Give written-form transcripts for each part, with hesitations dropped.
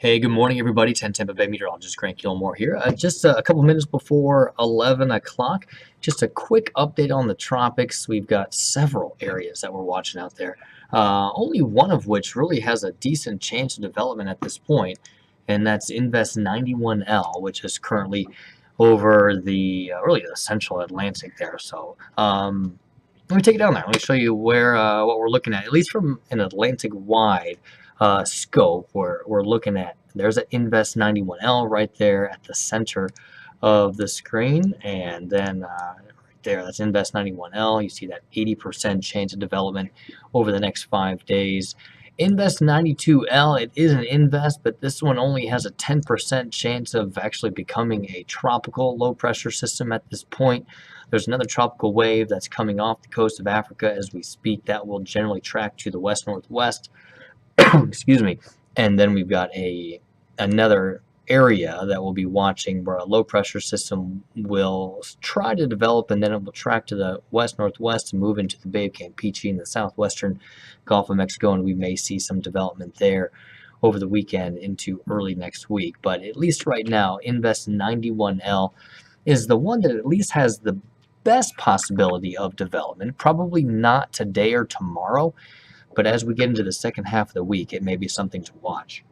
Hey, good morning, everybody. 10 Tampa Bay meteorologist Grant Gilmore here. Just a couple minutes before 11 o'clock, just a quick update on the tropics. We've got several areas that we're watching out there, only one of which really has a decent chance of development at this point, and that's Invest 91L, which is currently over the really the central Atlantic there. Let me take it down there. Let me show you where what we're looking at least from an Atlantic-wide scope. We're looking at there's an Invest 91L right there at the center of the screen, and then right there, that's Invest 91L. You see that 80% chance of development over the next 5 days. Invest 92L, it is an invest, but this one only has a 10% chance of actually becoming a tropical low pressure system at this point. There's another tropical wave that's coming off the coast of Africa as we speak that will generally track to the west-northwest. Excuse me. And then we've got another area that we'll be watching where a low pressure system will try to develop, and then it will track to the west-northwest and move into the Bay of Campeche in the southwestern Gulf of Mexico, and we may see some development there over the weekend into early next week. But at least right now, Invest 91L is the one that at least has the best possibility of development. Probably not today or tomorrow, but as we get into the second half of the week, it may be something to watch.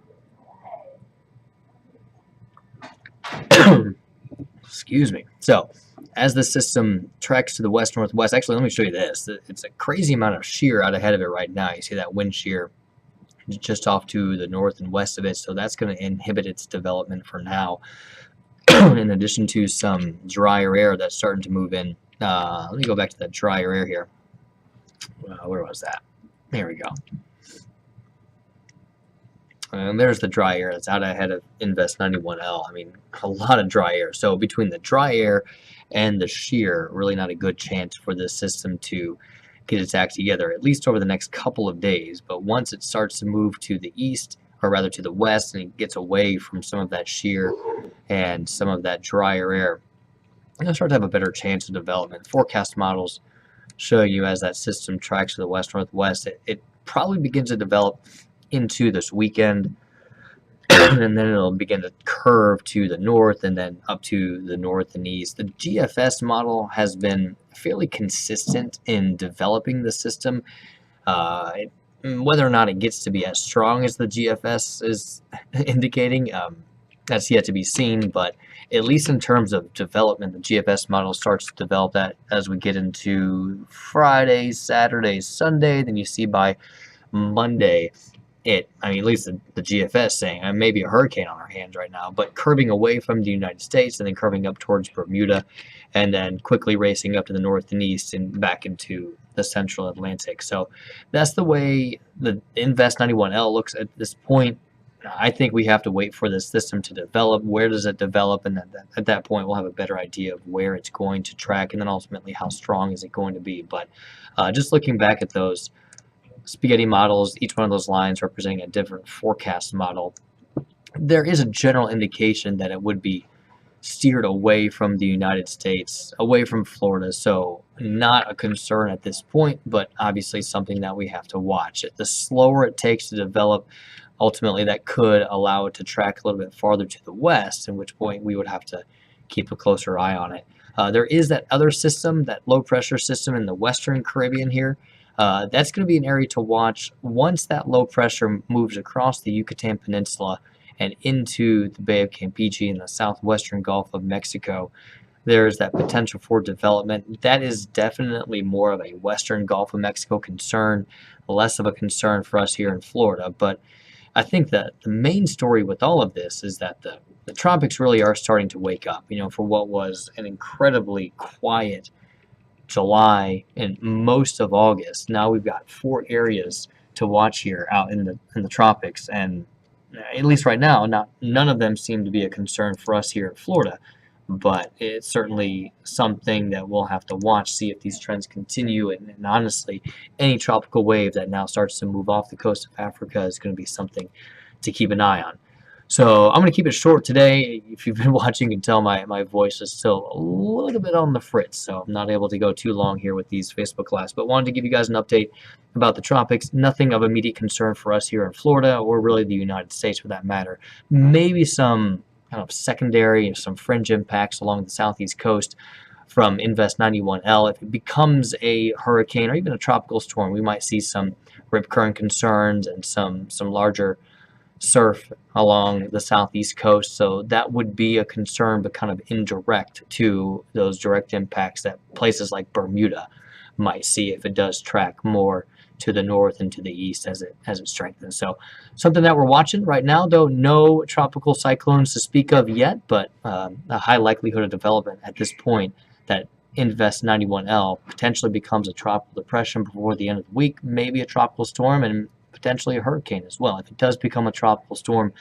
Excuse me. So, as the system tracks to the west-northwest, actually, let me show you this. It's a crazy amount of shear out ahead of it right now. You see that wind shear just off to the north and west of it, so that's going to inhibit its development for now. In addition to some drier air that's starting to move in. Let me go back to that drier air here. Where was that? There we go. And there's the dry air that's out ahead of Invest 91L. I mean, a lot of dry air. So between the dry air and the shear, really not a good chance for this system to get its act together, at least over the next couple of days. But once it starts to move to the east, or rather to the west, and it gets away from some of that shear and some of that drier air, it'll start to have a better chance of development. Forecast models show you as that system tracks to the west-northwest, it probably begins to develop into this weekend, and then it'll begin to curve to the north and then up to the north and east. The GFS model has been fairly consistent in developing the system. Whether or not it gets to be as strong as the GFS is indicating, that's yet to be seen, but at least in terms of development, the GFS model starts to develop that as we get into Friday, Saturday, Sunday. Then you see by Monday, at least the GFS saying maybe a hurricane on our hands right now, but curving away from the United States and then curving up towards Bermuda, and then quickly racing up to the north and east and back into the central Atlantic. So that's the way the Invest 91L looks at this point. I think we have to wait for this system to develop. Where does it develop? And at that point, we'll have a better idea of where it's going to track, and then ultimately how strong is it going to be. But just looking back at those spaghetti models, each one of those lines representing a different forecast model, there is a general indication that it would be steered away from the United States, away from Florida. So not a concern at this point, but obviously something that we have to watch. The slower it takes to develop, ultimately that could allow it to track a little bit farther to the west, at which point we would have to keep a closer eye on it. There is that other system, that low pressure system in the western Caribbean here. That's going to be an area to watch once that low pressure moves across the Yucatan Peninsula and into the Bay of Campeche in the southwestern Gulf of Mexico. There's that potential for development. That is definitely more of a western Gulf of Mexico concern, less of a concern for us here in Florida. But I think that the main story with all of this is that the tropics really are starting to wake up, for what was an incredibly quiet July and most of August. Now we've got 4 areas to watch here out in the tropics, and at least right now, none of them seem to be a concern for us here in Florida. But it's certainly something that we'll have to watch, see if these trends continue, and honestly, any tropical wave that now starts to move off the coast of Africa is going to be something to keep an eye on. So I'm going to keep it short today. If you've been watching, you can tell my voice is still a little bit on the fritz, so I'm not able to go too long here with these Facebook Lives. But wanted to give you guys an update about the tropics. Nothing of immediate concern for us here in Florida, or really the United States for that matter. Maybe some kind of secondary, some fringe impacts along the southeast coast from Invest 91L. If it becomes a hurricane or even a tropical storm, we might see some rip current concerns and some larger surf along the southeast coast. So that would be a concern, but kind of indirect to those direct impacts that places like Bermuda might see if it does track more to the north and to the east as it strengthens. So something that we're watching right now, though no tropical cyclones to speak of yet, but a high likelihood of development at this point that Invest 91L potentially becomes a tropical depression before the end of the week, maybe a tropical storm, and potentially a hurricane as well. If it does become a tropical storm,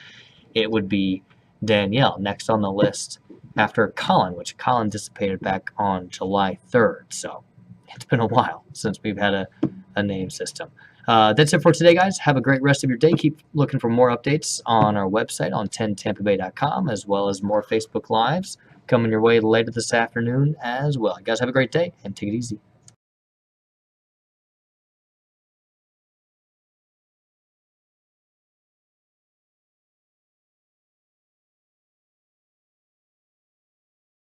it would be Danielle next on the list after Colin, which Colin dissipated back on July 3rd. So it's been a while since we've had a name system. That's it for today, guys. Have a great rest of your day. Keep looking for more updates on our website on 10tampabay.com, as well as more Facebook Lives coming your way later this afternoon as well. You guys have a great day and take it easy.